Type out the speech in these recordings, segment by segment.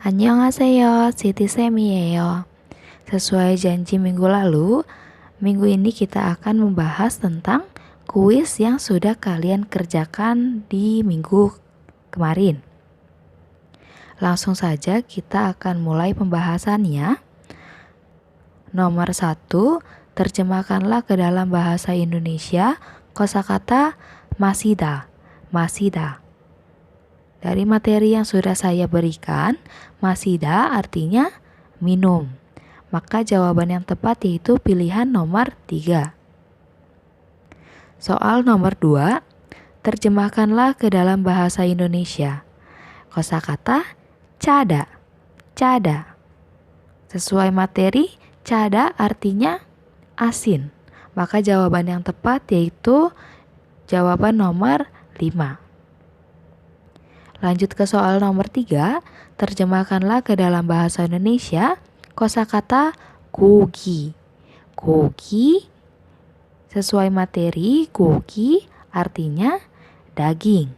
안녕하세요, Siti Semiyeyo. Sesuai janji minggu lalu, minggu ini kita akan membahas tentang kuis yang sudah kalian kerjakan di minggu kemarin. Langsung saja kita akan mulai pembahasannya. Nomor 1, terjemahkanlah ke dalam bahasa Indonesia kosakata masida. Masida. Dari materi yang sudah saya berikan, masida artinya minum. Maka jawaban yang tepat yaitu pilihan nomor 3. Soal nomor 2, terjemahkanlah ke dalam bahasa Indonesia kosakata cada. Cada. Sesuai materi, cada artinya asin. Maka jawaban yang tepat yaitu jawaban nomor 5. Lanjut ke soal nomor 3, terjemahkanlah ke dalam bahasa Indonesia kosakata gogi. Gogi sesuai materi, gogi artinya daging.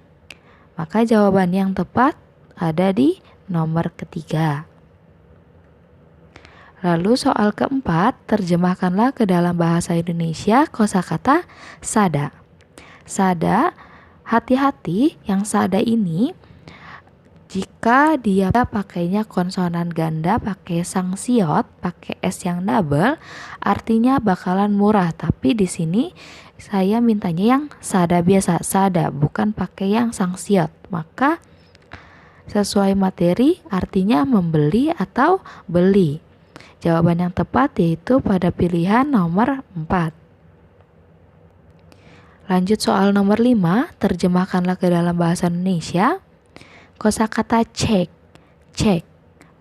Maka jawaban yang tepat ada di nomor ketiga. Lalu soal keempat, terjemahkanlah ke dalam bahasa Indonesia kosakata sada. Sada, hati-hati yang sada ini jika dia pakainya konsonan ganda, pakai sangsiot, pakai S yang double, artinya bakalan murah. Tapi di sini saya mintanya yang sada biasa, sada, bukan pakai yang sangsiot. Maka sesuai materi artinya membeli atau beli. Jawaban yang tepat yaitu pada pilihan nomor 4. Lanjut soal nomor 5, terjemahkanlah ke dalam bahasa Indonesia kosakata cek. Cek.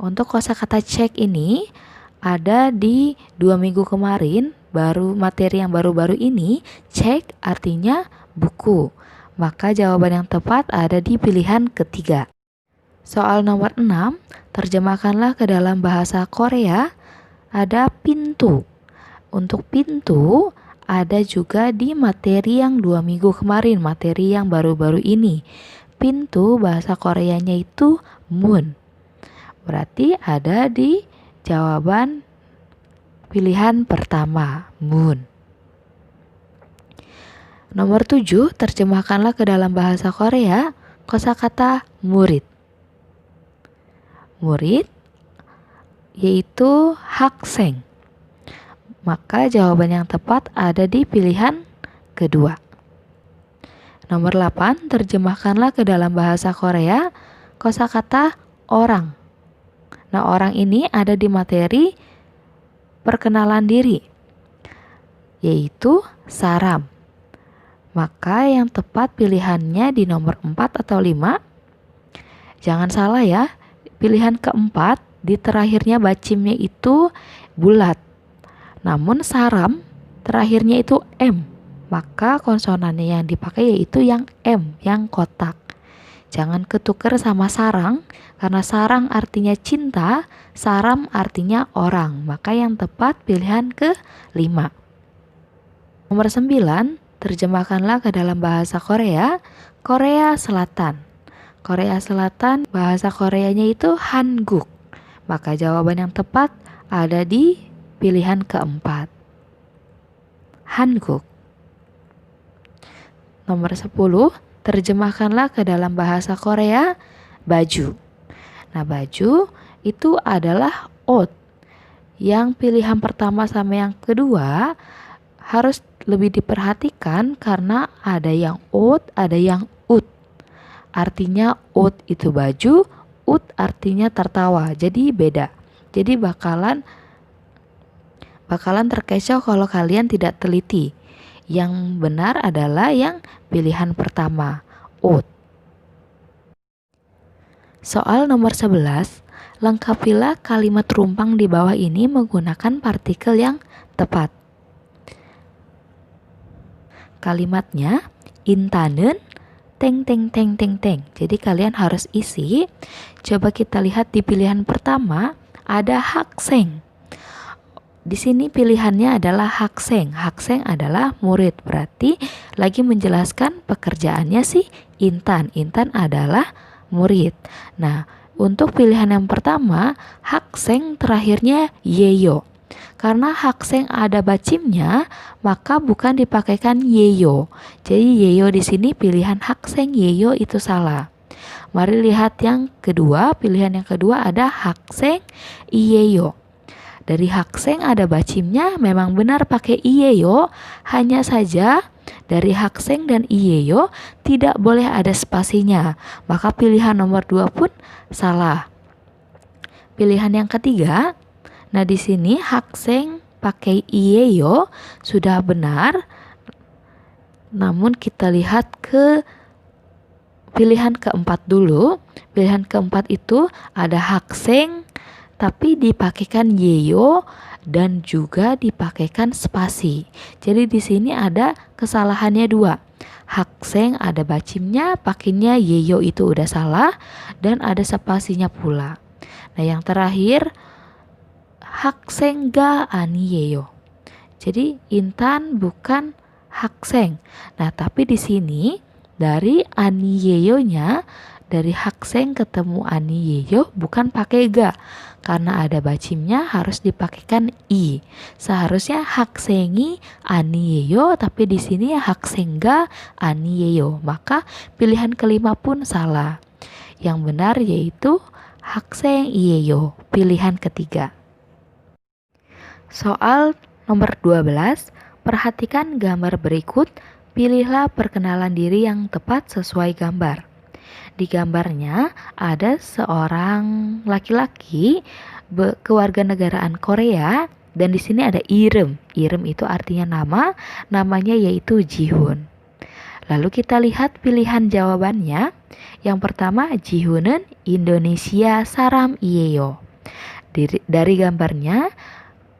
Untuk kosakata cek ini ada di 2 minggu kemarin, materi yang baru-baru ini, cek artinya buku. Maka jawaban yang tepat ada di pilihan ketiga. Soal nomor 6, terjemahkanlah ke dalam bahasa Korea ada pintu. Untuk pintu ada juga di materi yang 2 minggu kemarin, materi yang baru-baru ini. Pintu bahasa Koreanya itu mun. Berarti ada di jawaban pilihan pertama, mun. Nomor 7, terjemahkanlah ke dalam bahasa Korea kosakata murid. Murid yaitu hakseng. Maka jawaban yang tepat ada di pilihan kedua. Nomor 8, terjemahkanlah ke dalam bahasa Korea kosakata orang. Nah, orang ini ada di materi perkenalan diri, yaitu saram. Maka yang tepat pilihannya di nomor 4 atau 5. Jangan salah ya, pilihan keempat di terakhirnya bacimnya itu bulat. Namun saram terakhirnya itu M. Maka konsonannya yang dipakai yaitu yang M, yang kotak. Jangan ketukar sama sarang, karena sarang artinya cinta, saram artinya orang. Maka yang tepat pilihan ke-5. Nomor 9, terjemahkanlah ke dalam bahasa Korea, Korea Selatan. Korea Selatan, bahasa Koreanya itu Hanguk. Maka jawaban yang tepat ada di pilihan keempat, Hanguk. Nomor 10, terjemahkanlah ke dalam bahasa Korea baju. Nah, baju itu adalah 옷. Yang pilihan pertama sama yang kedua harus lebih diperhatikan karena ada yang 옷, ada yang ut. Artinya ut itu baju, ut artinya tertawa. Jadi beda. Jadi bakalan terkecoh kalau kalian tidak teliti. Yang benar adalah yang pilihan pertama, ut. Soal nomor 11, lengkapilah kalimat rumpang di bawah ini menggunakan partikel yang tepat. Kalimatnya intanun teng teng teng teng teng. Jadi kalian harus isi. Coba kita lihat di pilihan pertama ada hakseng. Di sini pilihannya adalah hakseng. Hakseng adalah murid. Berarti lagi menjelaskan pekerjaannya si Intan. Intan adalah murid. Nah, Untuk pilihan yang pertama, hakseng terakhirnya yeyo. Karena hakseng ada bacimnya, maka bukan dipakaikan yeyo. Jadi yeyo di sini pilihan hakseng yeyo itu salah. Mari lihat yang kedua, pilihan yang kedua ada hakseng iyeyo. Dari hakseng ada bacimnya, memang benar pakai iyeyo, hanya saja dari hakseng dan iyeyo tidak boleh ada spasinya. Maka pilihan nomor 2 pun salah. Pilihan yang ketiga, nah di sini hakseng pakai iyeyo sudah benar. Namun kita lihat ke pilihan keempat dulu. Pilihan keempat itu ada hakseng tapi dipakaikan yeyo dan juga dipakaikan spasi. Jadi di sini ada kesalahannya 2. Hakseng ada bacimnya, pakainya yeyo itu udah salah dan ada spasinya pula. Nah, yang terakhir hakseng ga ani yeyo. Jadi Intan bukan hakseng. Nah, tapi di sini dari ani yeyo-nya, dari hakseng ketemu ani yeyo bukan pakai ga. Karena ada bacimnya harus dipakaikan i. Seharusnya haksengi ani yeyo, tapi di sini haksengga ani yeyo. Maka pilihan kelima pun salah. Yang benar yaitu hakseng iyeyo, pilihan ketiga. Soal nomor 12, perhatikan gambar berikut, pilihlah perkenalan diri yang tepat sesuai gambar. Di gambarnya ada seorang laki-laki kewarganegaraan Korea dan di sini ada Irem. Irem itu artinya nama, namanya yaitu Jihoon. Lalu kita lihat pilihan jawabannya. Yang pertama Jihoon은 Indonesia saram iyeyo. Dari gambarnya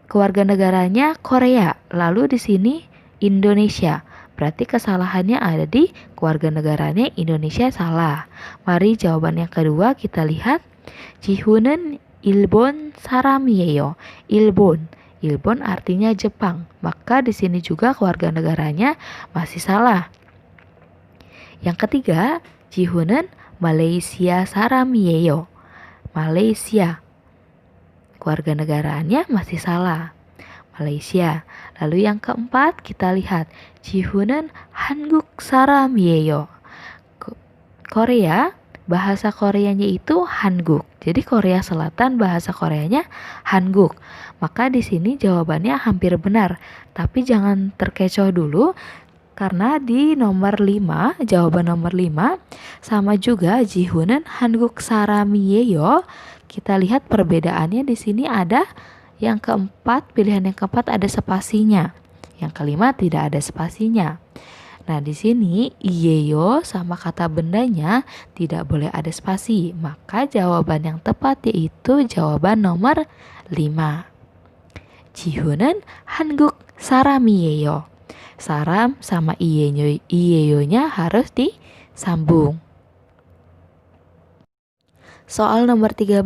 kewarganegaranya Korea, lalu di sini Indonesia. Berarti kesalahannya ada di kewarganegaranya Indonesia salah. Mari jawaban yang kedua kita lihat. Jihoon은 일본 사람이에요. Ilbon. Ilbon artinya Jepang. Maka di sini juga kewarganegaranya masih salah. Yang ketiga, Jihoon은 Malaysia 사람이에요. Malaysia. Kewarganegaraannya masih salah. Malaysia. Lalu yang keempat kita lihat Jihoon은 한국 사람이에요. Korea, bahasa Koreanya itu Hanguk. Jadi Korea Selatan bahasa Koreanya Hanguk. Maka di sini jawabannya hampir benar. Tapi jangan terkecoh dulu karena di nomor 5, jawaban nomor 5 sama juga Jihoon은 한국 사람이에요. Kita lihat perbedaannya di sini ada yang keempat, pilihan yang keempat ada spasinya. Yang kelima tidak ada spasinya. Nah, di sini iyeyo sama kata bendanya tidak boleh ada spasi. Maka jawaban yang tepat yaitu jawaban nomor 5. Jihoon은 한국 사람이에요. Saram sama iyeyo-nya harus disambung. Soal nomor 13,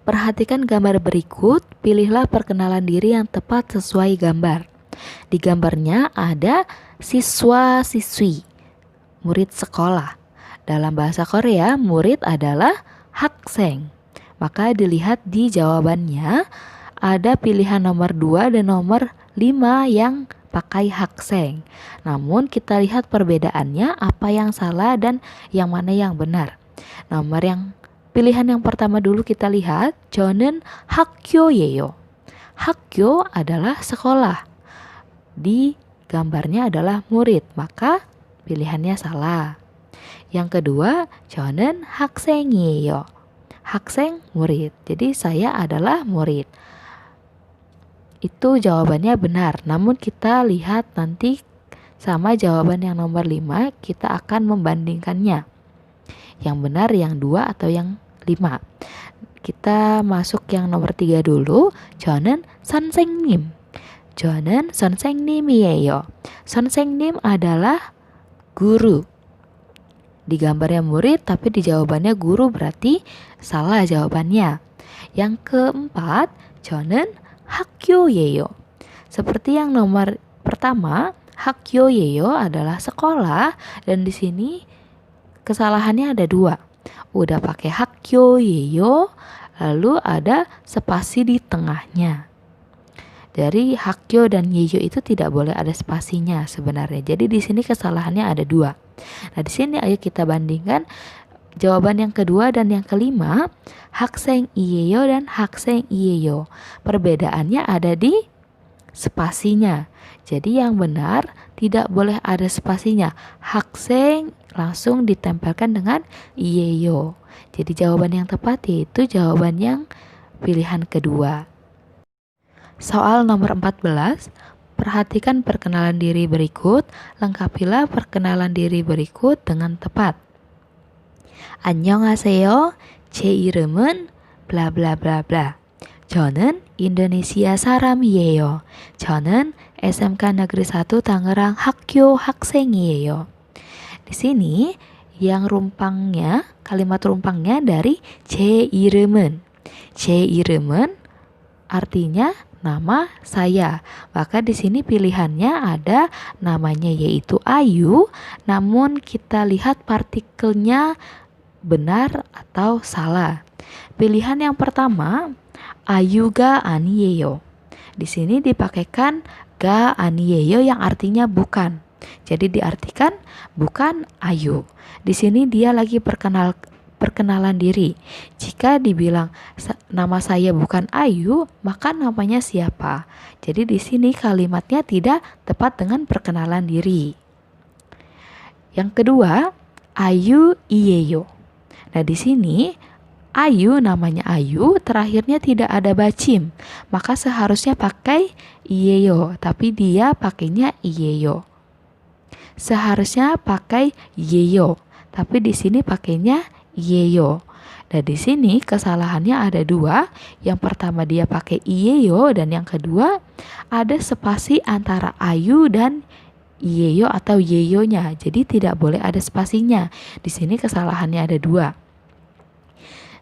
perhatikan gambar berikut, pilihlah perkenalan diri yang tepat sesuai gambar. Di gambarnya ada siswa-siswi, murid sekolah. Dalam bahasa Korea, murid adalah hakseng. Maka dilihat di jawabannya, ada pilihan nomor 2 dan nomor 5 yang pakai hakseng. Namun kita lihat perbedaannya, apa yang salah dan yang mana yang benar. Pilihan yang pertama dulu kita lihat, 저는 학교예요. 학교 adalah sekolah. Di gambarnya adalah murid, maka pilihannya salah. Yang kedua, 저는 학생이에요. 학생 murid. Jadi saya adalah murid. Itu jawabannya benar. Namun kita lihat nanti sama jawaban yang nomor 5, kita akan membandingkannya. Yang benar yang 2 atau yang 5. Kita masuk yang nomor 3 dulu. 저는 선생님. 저는 선생님이에요. 선생님 adalah guru. Di gambarnya murid tapi di jawabannya guru, berarti salah jawabannya. Yang keempat, 저는 학교예요. Seperti yang nomor pertama, 학교예요 adalah sekolah dan di sini kesalahannya ada 2. Udah pakai hakyo, yeyo, lalu ada spasi di tengahnya. Dari hakyo dan yeyo itu tidak boleh ada spasinya sebenarnya. Jadi di sini kesalahannya ada dua. Nah, di sini ayo kita bandingkan jawaban yang kedua dan yang kelima, hakseng iyeyo dan hakseng iyeyo. Perbedaannya ada di spasinya. Jadi yang benar tidak boleh ada spasinya. Hakseng langsung ditempelkan dengan iyeyo. Jadi jawaban yang tepat yaitu jawaban yang pilihan kedua. Soal nomor 14. Perhatikan perkenalan diri berikut, lengkapilah perkenalan diri berikut dengan tepat. 안녕하세요. 제 이름은 bla bla bla bla. 저는 인도네시아 사람이에요. 저는 SMK Negeri 1 Tangerang 학교 학생이에요. Di sini yang rumpangnya, kalimat rumpangnya dari 제 이름은. 제 이름은 artinya nama saya. Maka di sini pilihannya ada namanya yaitu Ayu, namun kita lihat partikelnya benar atau salah. Pilihan yang pertama, Ayuga aniyeyo. Di sini dipakaikan ga aniyeyo yang artinya bukan. Jadi diartikan bukan Ayu. Di sini dia lagi perkenalan diri. Jika dibilang nama saya bukan Ayu, maka namanya siapa? Jadi di sini kalimatnya tidak tepat dengan perkenalan diri. Yang kedua, Ayu iyeyo. Nah, di sini Ayu namanya Ayu, terakhirnya tidak ada bacim. Maka seharusnya pakai iyeyo, tapi dia pakainya iyeyo. Seharusnya pakai yeyo, tapi di sini pakainya iyeyo. Nah, di sini kesalahannya ada dua. Yang pertama dia pakai iyeyo dan yang kedua ada spasi antara Ayu dan iyeyo atau yeyonya. Jadi tidak boleh ada spasinya. Di sini kesalahannya ada dua.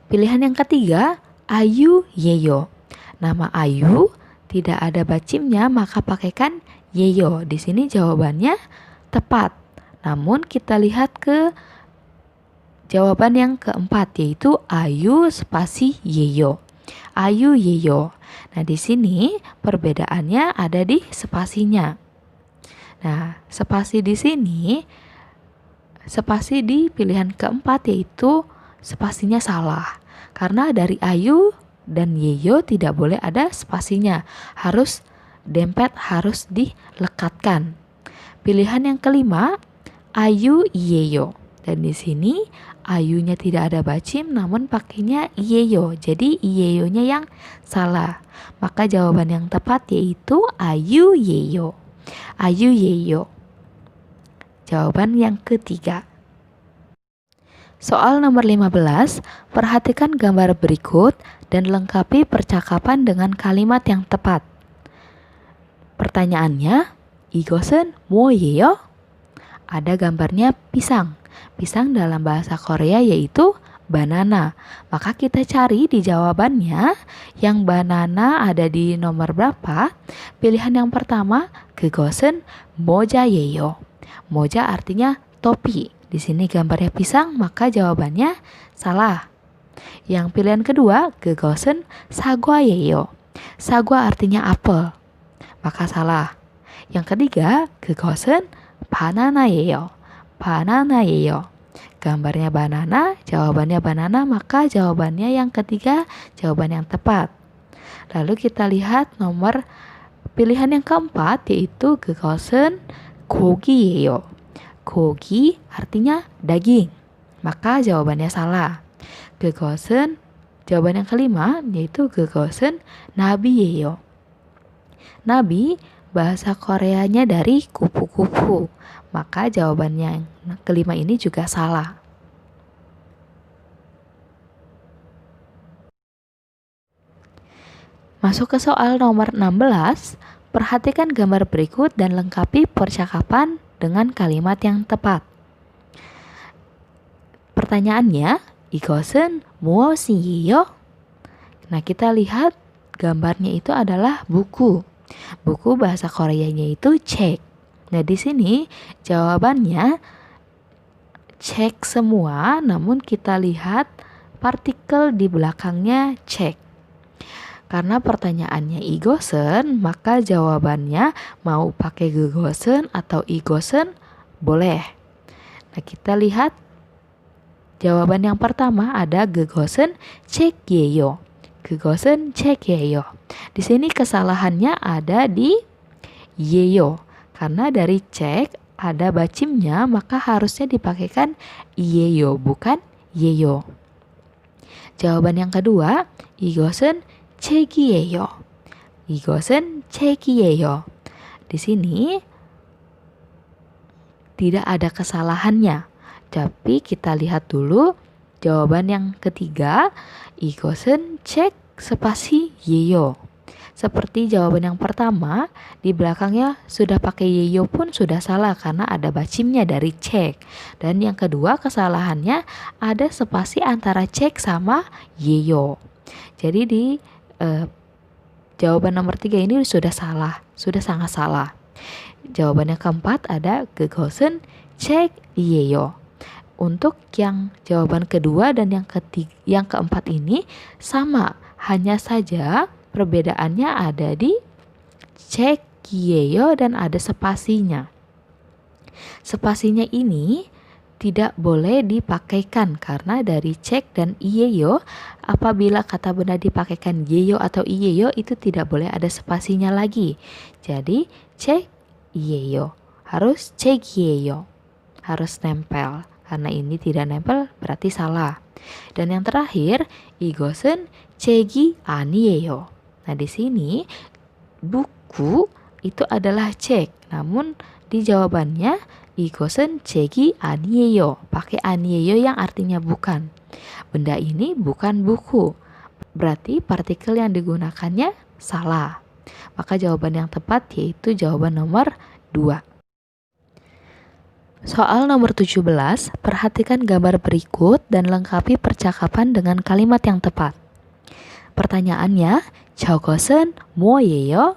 Pilihan yang ketiga, Ayu yeyo. Nama Ayu tidak ada bacimnya, maka pakaikan yeyo. Di sini jawabannya tepat. Namun kita lihat ke jawaban yang keempat yaitu Ayu spasi yeyo. Ayu yeyo. Nah, di sini perbedaannya ada di spasinya. Nah, spasi di sini, spasi di pilihan keempat yaitu spasinya salah. Karena dari Ayu dan yeyo tidak boleh ada spasinya. Harus dempet, harus dilekatkan. Pilihan yang kelima, Ayu iyeyo. Dan di sini Ayunya tidak ada bacim namun pakainya iyeyo. Jadi iyeyonya yang salah. Maka jawaban yang tepat yaitu Ayu yeyo. Ayu yeyo. Jawaban yang ketiga. Soal nomor 15, perhatikan gambar berikut dan lengkapi percakapan dengan kalimat yang tepat. Pertanyaannya, 이것은 뭐예요? Ada gambarnya pisang. Pisang dalam bahasa Korea yaitu banana. Maka kita cari di jawabannya yang banana ada di nomor berapa? Pilihan yang pertama, 그것은 모자예요. 모자 artinya topi. Di sini gambarnya pisang, maka jawabannya salah. Yang pilihan kedua, 그것은 사과예요. Sagwa artinya apel. Maka salah. Yang ketiga, 그것은 바나나예요. 바나나예요. Gambarnya banana, jawabannya banana, maka jawabannya yang ketiga jawaban yang tepat. Lalu kita lihat nomor pilihan yang keempat yaitu 그것은 고기예요. 고기 artinya daging, maka jawabannya salah. 그것은 jawaban yang kelima yaitu 그것은 나비예요. Nabi bahasa Koreanya dari kupu-kupu. Maka jawabannya yang kelima ini juga salah. Masuk ke soal nomor 16. Perhatikan gambar berikut dan lengkapi percakapan dengan kalimat yang tepat. Pertanyaannya, 이것은 무엇이에요? Nah, kita lihat gambarnya itu adalah buku. Buku bahasa Koreanya itu 책. Nah, di sini jawabannya cek semua, namun kita lihat partikel di belakangnya cek. Karena pertanyaannya igosen, maka jawabannya mau pakai gegosen atau igosen boleh. Nah, kita lihat jawaban yang pertama ada gegosen cek yeyo. Gegosen cek yeyo. Di sini kesalahannya ada di yeyo. Karena dari cek ada bacimnya, maka harusnya dipakaikan yeyo, bukan yeyo. Jawaban yang kedua, igosen 책이에요. 이것은 책이에요. Di sini tidak ada kesalahannya. Tapi kita lihat dulu jawaban yang ketiga, 이것은 책 spasi 예요. Seperti jawaban yang pertama, di belakangnya sudah pakai yeyo pun sudah salah karena ada bacimnya dari cek. Dan yang kedua kesalahannya ada spasi antara cek sama yeyo. Jadi di jawaban nomor 3 ini sudah salah, sudah sangat salah. Jawaban yang keempat ada gegosen cek iyeyo. Untuk yang jawaban kedua dan yang keempat ini sama, hanya saja perbedaannya ada di cek iyeyo dan ada spasinya. Spasinya ini tidak boleh dipakaikan karena dari cek dan iyeyo, apabila kata benda dipakaikan yeyo atau iyeyo itu tidak boleh ada spasinya lagi. Jadi cek iyeyo, harus cek iyeyo, harus nempel. Karena ini tidak nempel berarti salah. Dan yang terakhir, igosen ceki anieyo. Nah, di sini buku itu adalah cek, namun di jawabannya 이것은 책이 아니에요. Pakai 아니에요 yang artinya bukan. Benda ini bukan buku. Berarti partikel yang digunakannya salah. Maka jawaban yang tepat yaitu jawaban nomor 2. Soal nomor 17, perhatikan gambar berikut dan lengkapi percakapan dengan kalimat yang tepat. Pertanyaannya, 저것은 뭐예요?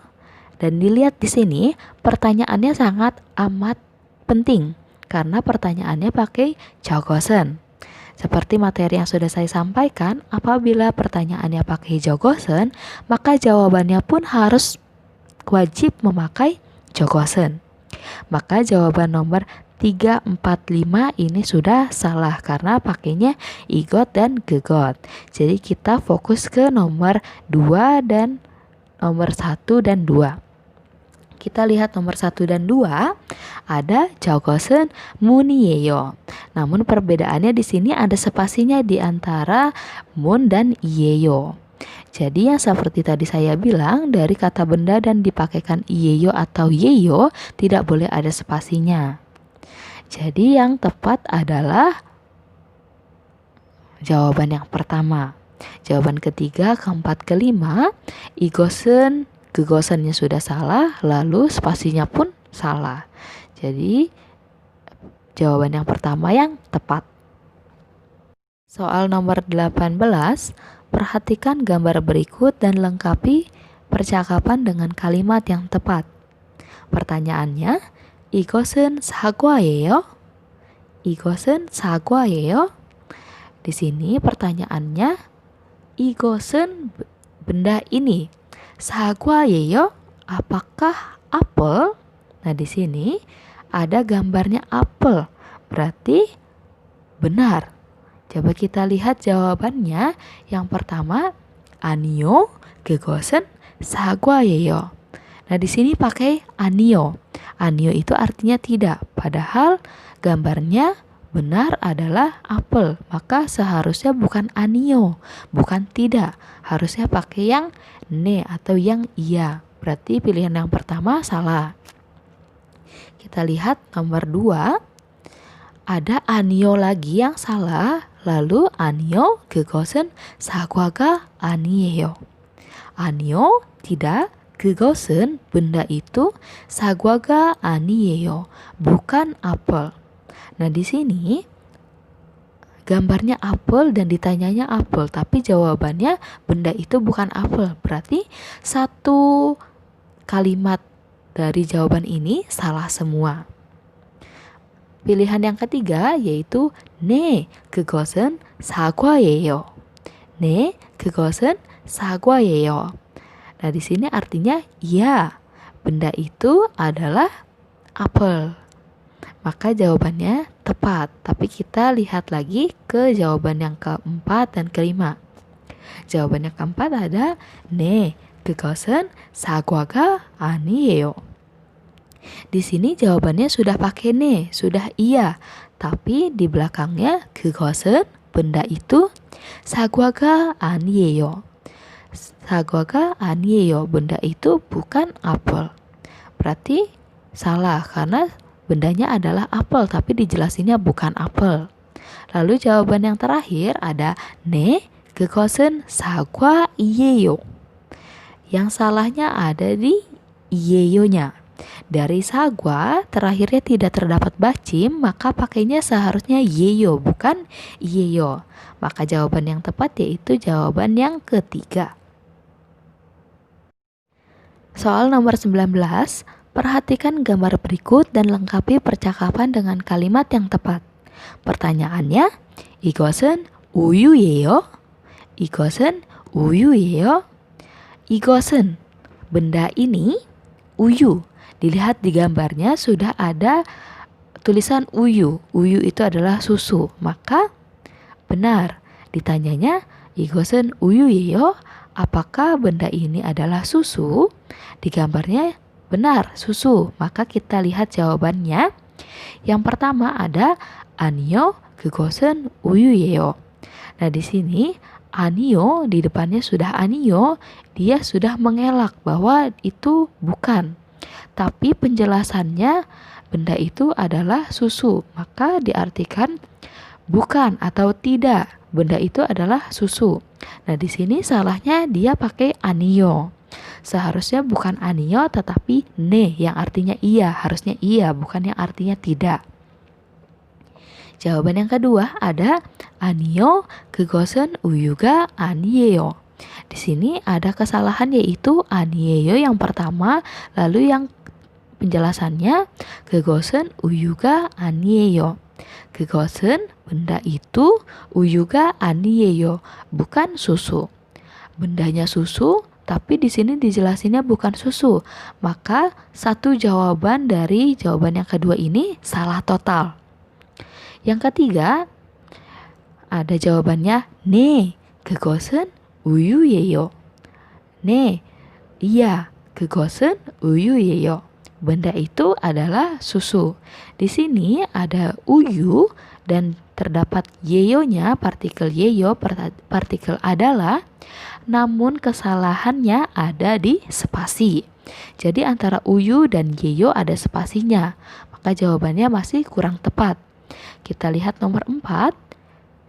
Dan dilihat di sini, pertanyaannya sangat amat penting karena pertanyaannya pakai 저것은. Seperti materi yang sudah saya sampaikan, apabila pertanyaannya pakai 저것은, maka jawabannya pun harus wajib memakai 저것은. Maka jawaban nomor 3, 4, 5 ini sudah salah karena pakainya igot dan gegot. Jadi kita fokus ke nomor 2 dan nomor 1 dan 2. Kita lihat nomor 1 dan 2 ada 저것은 문이에요. Namun perbedaannya di sini ada spasinya di antara 문 dan 이에요. Jadi yang seperti tadi saya bilang, dari kata benda dan dipakaikan iyeyo atau yeyo tidak boleh ada spasinya. Jadi yang tepat adalah jawaban yang pertama. Jawaban ketiga, keempat, kelima, igosen, gegosennya sudah salah, lalu spasinya pun salah. Jadi jawaban yang pertama yang tepat. Soal nomor 18, perhatikan gambar berikut dan lengkapi percakapan dengan kalimat yang tepat. Pertanyaannya, 이것은 사과예요? 이것은 사과예요? Di sini pertanyaannya, 이것은 benda ini, 사과예요? Apakah apel? Nah, di sini ada gambarnya apel. Berarti benar. Coba kita lihat jawabannya. Yang pertama, 아니요, 그것은 사과예요. Nah, di sini pakai 아니요. 아니요 itu artinya tidak. Padahal gambarnya benar adalah apel. Maka seharusnya bukan 아니요, bukan tidak. Harusnya pakai yang ne atau yang iya. Berarti pilihan yang pertama salah. Kita lihat nomor 2. Ada 아니요 lagi yang salah. Lalu 아니요 그것은 사과가 아니에요. 아니요 tidak, 그것은 benda itu, 사과가 아니에요 bukan apel. Nah, di sini gambarnya apel dan ditanyanya apel, tapi jawabannya benda itu bukan apel. Berarti satu kalimat dari jawaban ini salah semua. Pilihan yang ketiga yaitu 네, 그것은 사과예요. 네, 그것은 사과예요. Nah, di sini artinya iya, benda itu adalah apel. Maka jawabannya tepat. Tapi kita lihat lagi ke jawaban yang keempat dan kelima. Jawaban yang keempat ada 네, 그것은 사과가 아니에요. Di sini jawabannya sudah pakai 네, sudah iya. Tapi di belakangnya 그것은 benda itu 사과가 아니에요. 사과가 아니에요. Benda itu bukan apel. Berarti salah karena bendanya adalah apel tapi dijelasinnya bukan apel. Lalu jawaban yang terakhir ada 네, 그것은 사과이에요. Yang salahnya ada di iyeyo-nya. Dari sagwa terakhirnya tidak terdapat bacim, maka pakainya seharusnya yeyo bukan iyeyo. Maka jawaban yang tepat yaitu jawaban yang ketiga. Soal nomor 19, perhatikan gambar berikut dan lengkapi percakapan dengan kalimat yang tepat. Pertanyaannya, 이것은 우유예요? 이것은 우유예요? 이것은, benda ini, uyu. Dilihat di gambarnya sudah ada tulisan uyu. Uyu itu adalah susu. Maka benar. Ditanyanya, 이것은 우유예요? Apakah benda ini adalah susu? Di gambarnya benar, susu. Maka kita lihat jawabannya. Yang pertama ada 아니요, 그것은 우유예요. Nah, di sini 아니요 di depannya sudah 아니요, dia sudah mengelak bahwa itu bukan. Tapi penjelasannya benda itu adalah susu. Maka diartikan bukan atau tidak. Benda itu adalah susu. Nah, di sini salahnya dia pakai 아니요. Seharusnya bukan 아니요 tetapi 네 yang artinya iya, harusnya iya bukan yang artinya tidak. Jawaban yang kedua ada 아니요, 그것은 우유가 아니에요. Di sini ada kesalahan yaitu 아니에요 yang pertama, lalu yang penjelasannya 그것은 우유가 아니에요. 그것은 benda itu, 우유가 아니에요, bukan susu. Bendanya susu, tapi di sini dijelasinnya bukan susu. Maka satu jawaban dari jawaban yang kedua ini salah total. Yang ketiga ada jawabannya 네, 그것은 우유예요. 네, iya, 그것은 우유예요. Benda itu adalah susu. Di sini ada uyu dan terdapat yeyo-nya, partikel yeyo, partikel adalah, namun kesalahannya ada di spasi. Jadi antara uyu dan yeyo ada spasinya. Maka jawabannya masih kurang tepat. Kita lihat nomor 4.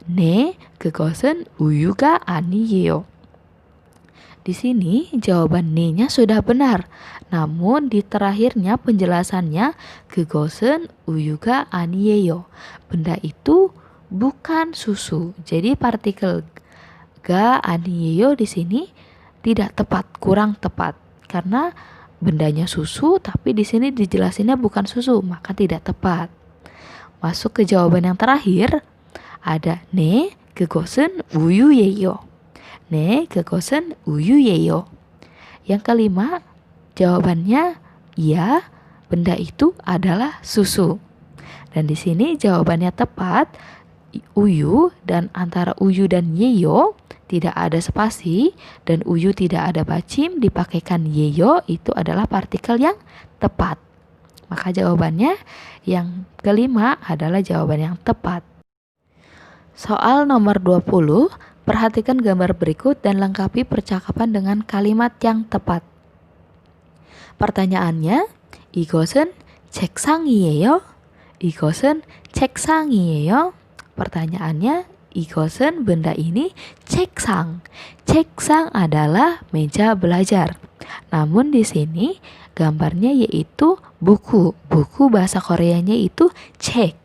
네, 그것은 우유가 아니에요. Di sini jawaban 네-nya sudah benar. Namun di terakhirnya penjelasannya 그것은 우유가 아니에요. Benda itu bukan susu. Jadi partikel ga 아니에요 di sini tidak tepat, kurang tepat. Karena bendanya susu tapi di sini dijelasinnya bukan susu, maka tidak tepat. Masuk ke jawaban yang terakhir. Ada 네, 그것은 우유예요. 네, 그것은 우유예요. Yang kelima, jawabannya iya, benda itu adalah susu. Dan di sini jawabannya tepat, uyu, dan antara uyu dan yeyo tidak ada spasi dan uyu tidak ada bacim, dipakaikan yeyo, itu adalah partikel yang tepat. Maka jawabannya yang kelima adalah jawaban yang tepat. Soal nomor 20, perhatikan gambar berikut dan lengkapi percakapan dengan kalimat yang tepat. Pertanyaannya, 이것은 책상이에요? 이것은 책상이에요? Pertanyaannya, 이것은 benda ini 책상. 책상 adalah meja belajar. Namun di sini gambarnya yaitu buku. Buku bahasa Koreanya itu 책.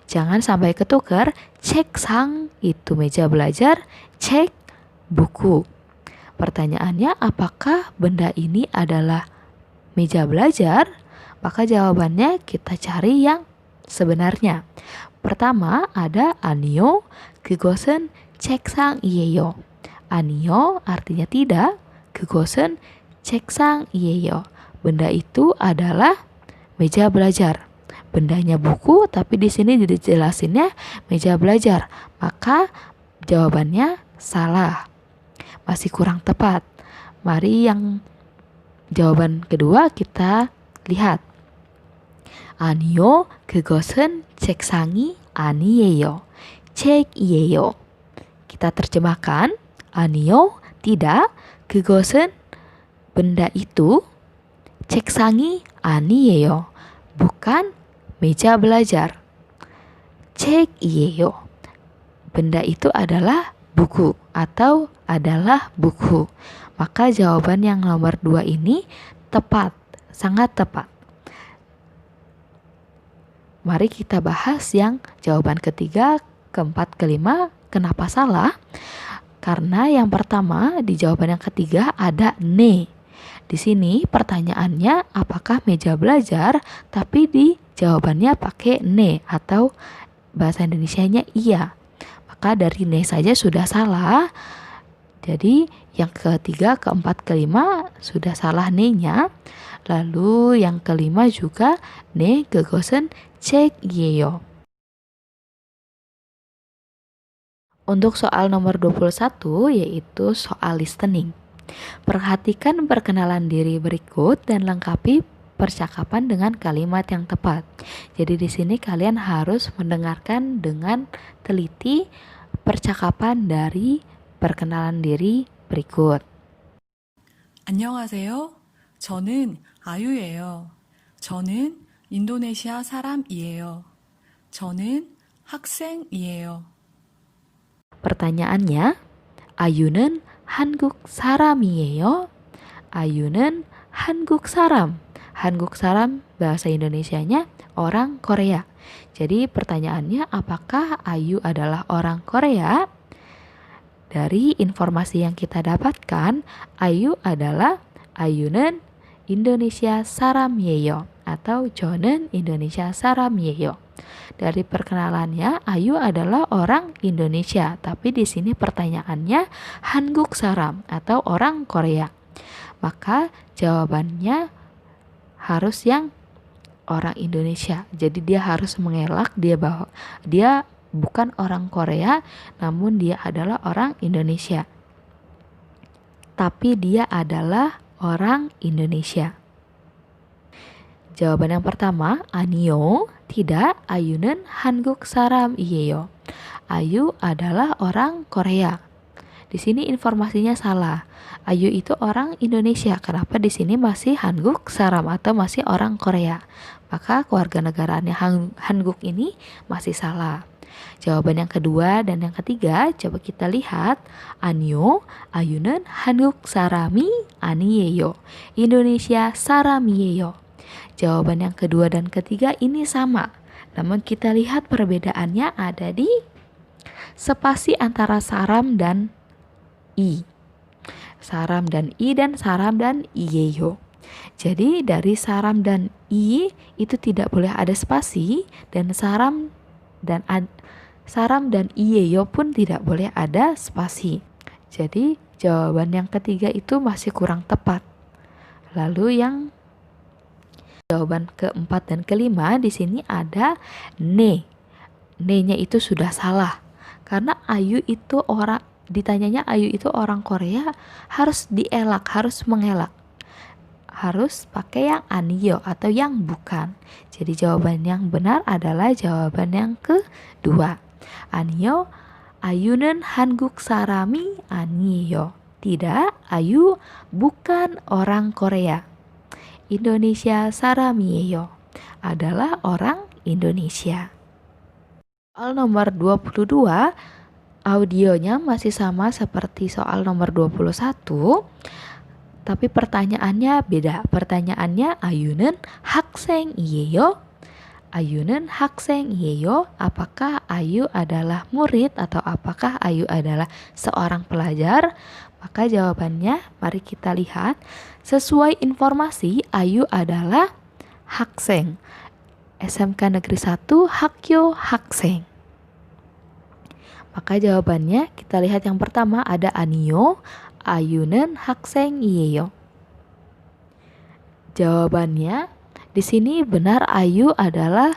Jangan sampai ketukar, 책상 itu meja belajar, 책 buku. Pertanyaannya, apakah benda ini adalah meja belajar? Maka jawabannya kita cari yang sebenarnya. Pertama ada 아니요, 그것은 책상이에요. 아니요 artinya tidak, 그것은 책상이에요. Benda itu adalah meja belajar. Bendanya buku, tapi di sini dijelasinnya meja belajar. Maka jawabannya salah. Masih kurang tepat. Mari yang jawaban kedua kita lihat. 아니요, 그것은 책상이 아니에요. 책이에요. Kita terjemahkan. 아니요, tidak. 그것은 benda itu. 책상이 아니에요. Bukan meja belajar. 책이에요. Benda itu adalah buku atau adalah buku. Maka jawaban yang nomor 2 ini tepat, sangat tepat. Mari kita bahas yang jawaban ketiga, keempat, kelima. Kenapa salah? Karena yang pertama di jawaban yang ketiga ada ne. Di sini pertanyaannya apakah meja belajar, tapi di jawabannya pakai ne atau bahasa Indonesianya iya. Maka dari ne saja sudah salah. Jadi yang ketiga, keempat, kelima sudah salah ne-nya. Lalu yang kelima juga ne 그것은 책이에요. Untuk soal nomor 21 yaitu soal listening. Perhatikan perkenalan diri berikut dan lengkapi percakapan dengan kalimat yang tepat. Jadi di sini kalian harus mendengarkan dengan teliti percakapan dari perkenalan diri berikut. 안녕하세요. 저는 아유예요. 저는 인도네시아 사람이에요. 저는 학생이에요. pertanyaannya, Ayu는 한국 사람이에요? Ayu는 한국 사람. 한국 사람 bahasa Indonesianya orang Korea. Jadi pertanyaannya, apakah Ayu adalah orang Korea? Dari informasi yang kita dapatkan, Ayu adalah Ayu는 Indonesia 사람이에요 atau 저는 Indonesia 사람이에요. Dari perkenalannya, Ayu adalah orang Indonesia, tapi di sini pertanyaannya 한국 사람 atau orang Korea. Maka jawabannya harus yang orang Indonesia. Jadi dia harus mengelak bahwa dia bukan orang Korea, namun dia adalah orang Indonesia. Tapi dia adalah orang Indonesia. Jawaban yang pertama, 아니요, tidak. Ayu는 한국 사람이에요. Ayu adalah orang Korea. Di sini informasinya salah. Ayu itu orang Indonesia. Kenapa di sini masih 한국 사람 atau masih orang Korea? Maka kewarganegaraannya 한국 ini masih salah. Jawaban yang kedua dan yang ketiga, coba kita lihat. 아니요, Ayu는 한국 사람이 아니에요. Indonesia 사람이에요. Jawaban yang kedua dan ketiga ini sama. Namun kita lihat perbedaannya ada di spasi antara saram dan i. Saram dan i dan saram dan iyeyo. Jadi dari saram dan i itu tidak boleh ada spasi, dan saram dan iyeyo pun tidak boleh ada spasi. Jadi jawaban yang ketiga itu masih kurang tepat. Lalu yang jawaban keempat dan kelima di sini ada ne. Ne-nya itu sudah salah. Karena Ayu itu orang, ditanyanya Ayu itu orang Korea, harus dielak, harus mengelak. Harus pakai yang aniyo atau yang bukan. Jadi jawaban yang benar adalah jawaban yang kedua. Aniyo, Ayu는 한국 사람이 아니에요. Tidak, Ayu bukan orang Korea. Indonesia 사람이에요 adalah orang Indonesia. Soal nomor 22, audionya masih sama seperti soal nomor 21, tapi pertanyaannya beda. Pertanyaannya Ayu는 학생이에요? Ayu는 학생이에요? Apakah Ayu adalah murid atau apakah Ayu adalah seorang pelajar? Maka jawabannya mari kita lihat. Sesuai informasi, Ayu adalah 학생. SMK Negeri 1 Hakyo Hakseng. Maka jawabannya kita lihat yang pertama ada Anio, Ayunen Hakseng Iyeyo. Jawabannya di sini benar Ayu adalah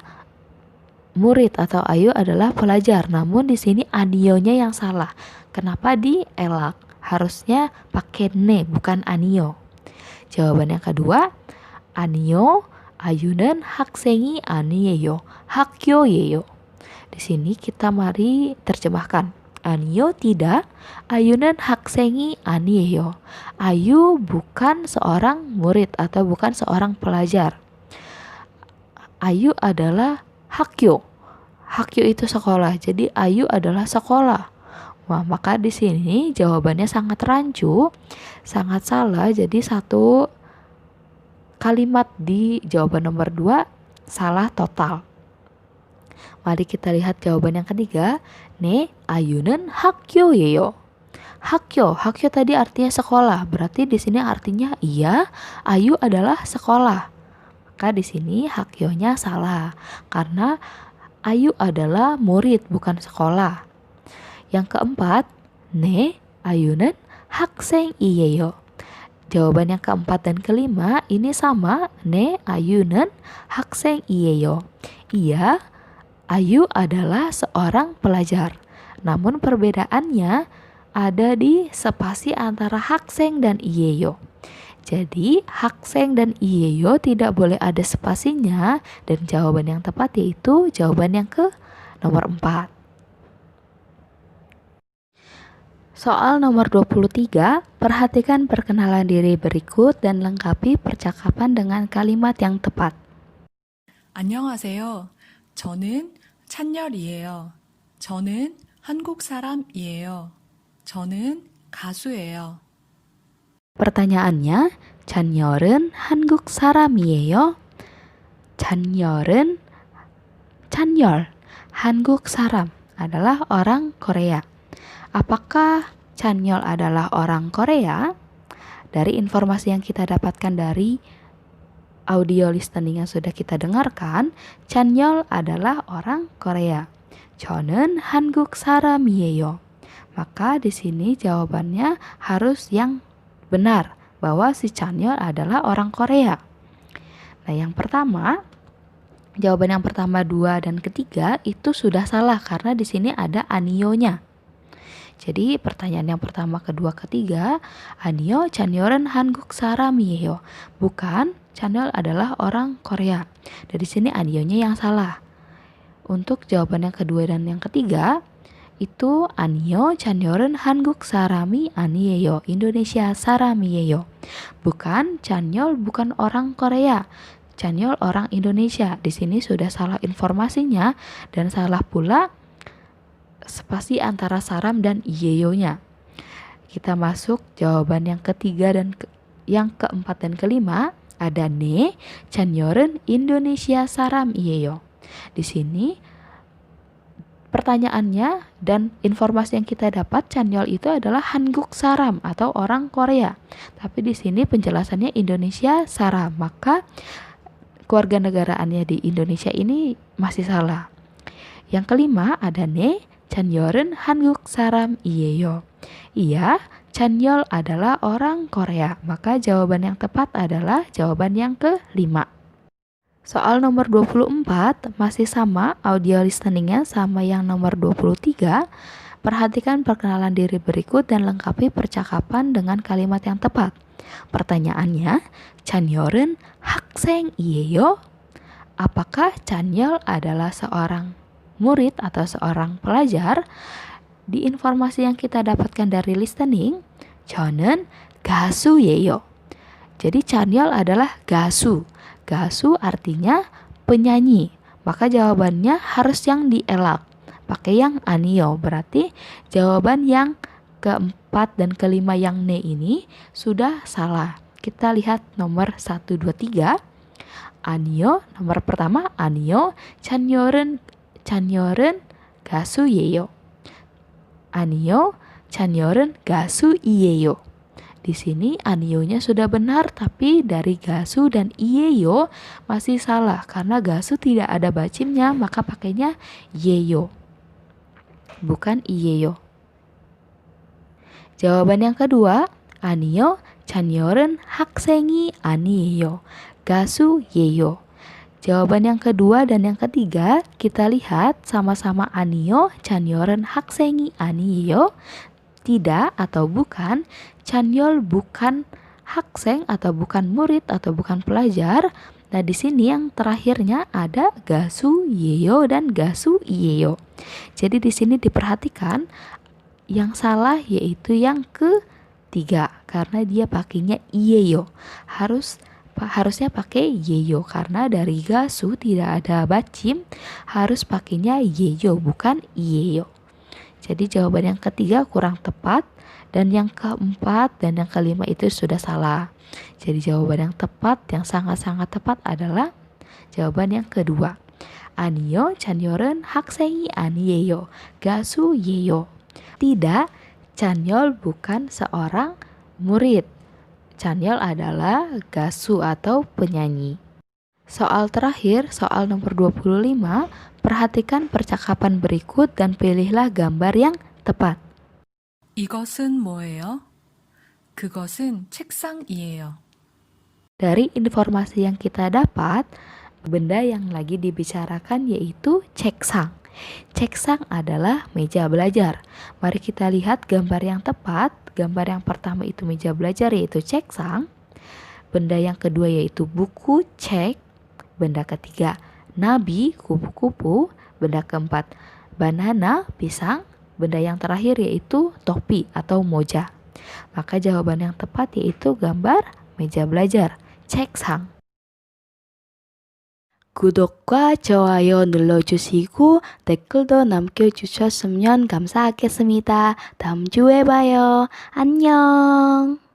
murid atau Ayu adalah pelajar. Namun di sini Anionya yang salah. Kenapa dielak? Harusnya pakai ne bukan Anio. Jawaban yang kedua, Anio, Ayunen Haksengi Aniyeyo, Hakyo Yeyo. Di sini kita mari terjemahkan. Anio tidak, Ayunen Haksengi Aniyeyo. Ayu bukan seorang murid atau bukan seorang pelajar. Ayu adalah Hakyo. Hakyo itu sekolah. Jadi Ayu adalah sekolah. Wah, maka di sini jawabannya sangat rancu, sangat salah. Jadi satu kalimat di jawaban nomor 2 salah total. Mari kita lihat jawaban yang ketiga. Ne Ayunen Hakyo Yeyo. Hakyo tadi artinya sekolah. Berarti di sini artinya iya, Ayu adalah sekolah. Maka di sini Hakyonya salah karena Ayu adalah murid bukan sekolah. Yang keempat, ne Ayunen Hakseng Iyeyo. Jawaban yang keempat dan kelima ini sama, ne Ayunen Hakseng Iyeyo. Iya, Ayu adalah seorang pelajar. Namun perbedaannya ada di spasi antara Hakseng dan Iyeyo. Jadi Hakseng dan Iyeyo tidak boleh ada spasinya dan jawaban yang tepat yaitu jawaban yang ke nomor 4. Soal nomor 23, perhatikan perkenalan diri berikut dan lengkapi percakapan dengan kalimat yang tepat. 안녕하세요. 저는 찬열이에요. 저는 한국 사람이에요. 저는 가수예요. pertanyaannya, 찬열은 한국 사람이에요? 찬열, 한국 사람 adalah orang Korea. Apakah Chanyeol adalah orang Korea? Dari informasi yang kita dapatkan dari audio listening yang sudah kita dengarkan, Chanyeol adalah orang Korea. 저는 한국 사람이에요. Maka di sini jawabannya harus yang benar bahwa si Chanyeol adalah orang Korea. Nah, yang pertama, jawaban yang pertama, 2 dan ketiga itu sudah salah karena di sini ada anionya. Jadi pertanyaan yang pertama, kedua, ketiga, Anio Chanyeol은 한국 사람이에요. Bukan, Chanyeol adalah orang Korea. Dari sini Anionya yang salah. Untuk jawaban yang kedua dan yang ketiga, itu Anio Chanyeol은 한국 사람이 아니에요. Indonesia 사람이에요. Bukan, Chanyeol bukan orang Korea. Chanyeol orang Indonesia. Di sini sudah salah informasinya dan salah pula spasi antara saram dan iyeyo-nya. Kita masuk jawaban yang ketiga dan yang keempat dan kelima. Ada ne Chanyeol은 Indonesia saram iyeyo. Di sini pertanyaannya dan informasi yang kita dapat, Chanyeol itu adalah Hanguk saram atau orang Korea. Tapi di sini penjelasannya Indonesia saram. Maka kewarganegaraannya di Indonesia ini masih salah. Yang kelima ada ne Chanyeol은 한국 사람이에요. Iya, Chanyeol adalah orang Korea. Maka jawaban yang tepat adalah jawaban yang kelima. Soal nomor 24 masih sama, audio listeningnya sama yang nomor 23. Perhatikan perkenalan diri berikut dan lengkapi percakapan dengan kalimat yang tepat. Pertanyaannya, Chanyeol은 학생이에요? Apakah Chanyeol adalah seorang murid atau seorang pelajar? Di informasi yang kita dapatkan dari listening, 저는 가수예요. Jadi Chanyeol adalah gasu. Gasu artinya penyanyi. Maka jawabannya harus yang dielak, pakai yang anio. Berarti jawaban yang keempat dan kelima yang ne ini sudah salah. Kita lihat nomor 1, 2, 3. Anio, nomor pertama Anio, Chanyeol은 가수예요. 아니요, 찬열은 가수이에요. Di sini anionya sudah benar, tapi dari gasu dan ieyo masih salah karena gasu tidak ada bacimnya, maka pakainya yeyo, bukan ieyo. Jawaban yang kedua, anio 찬열은 학생이 아니에요. 가수 예요. Jawaban yang kedua dan yang ketiga, kita lihat sama-sama anio, 찬열은 학생이 아니에요. Tidak atau bukan, 찬열 bukan 학생 atau bukan murid atau bukan pelajar. Nah, di sini yang terakhirnya ada gasu yeyo dan gasu iyeyo. Jadi di sini diperhatikan yang salah yaitu yang ketiga karena dia pakainya iyeyo. Harusnya pakai yeyo karena dari gasu tidak ada bacim, harus pakainya yeyo bukan iyeyo. Jadi jawaban yang ketiga kurang tepat dan yang keempat dan yang kelima itu sudah salah. Jadi jawaban yang tepat, yang sangat-sangat tepat adalah jawaban yang kedua. 아니요, 찬열은 학생이 아니에요. 가수 예요. Tidak, 찬열 bukan seorang murid. 찬열 adalah gasu atau penyanyi. Soal terakhir, soal nomor 25, perhatikan percakapan berikut dan pilihlah gambar yang tepat. 이것은 뭐예요? 그것은 책상이에요. Dari informasi yang kita dapat, benda yang lagi dibicarakan yaitu ceksang. Ceksang adalah meja belajar. Mari kita lihat gambar yang tepat. Gambar yang pertama itu meja belajar yaitu ceksang. Benda yang kedua yaitu buku, cek. Benda ketiga, nabi, kupu-kupu. Benda keempat, banana, pisang. Benda yang terakhir yaitu topi atau moja. Maka jawaban yang tepat yaitu gambar meja belajar, 책상. 구독과 좋아요 눌러주시고 댓글도 남겨주셨으면 감사하겠습니다. 다음 주에 봐요. 안녕.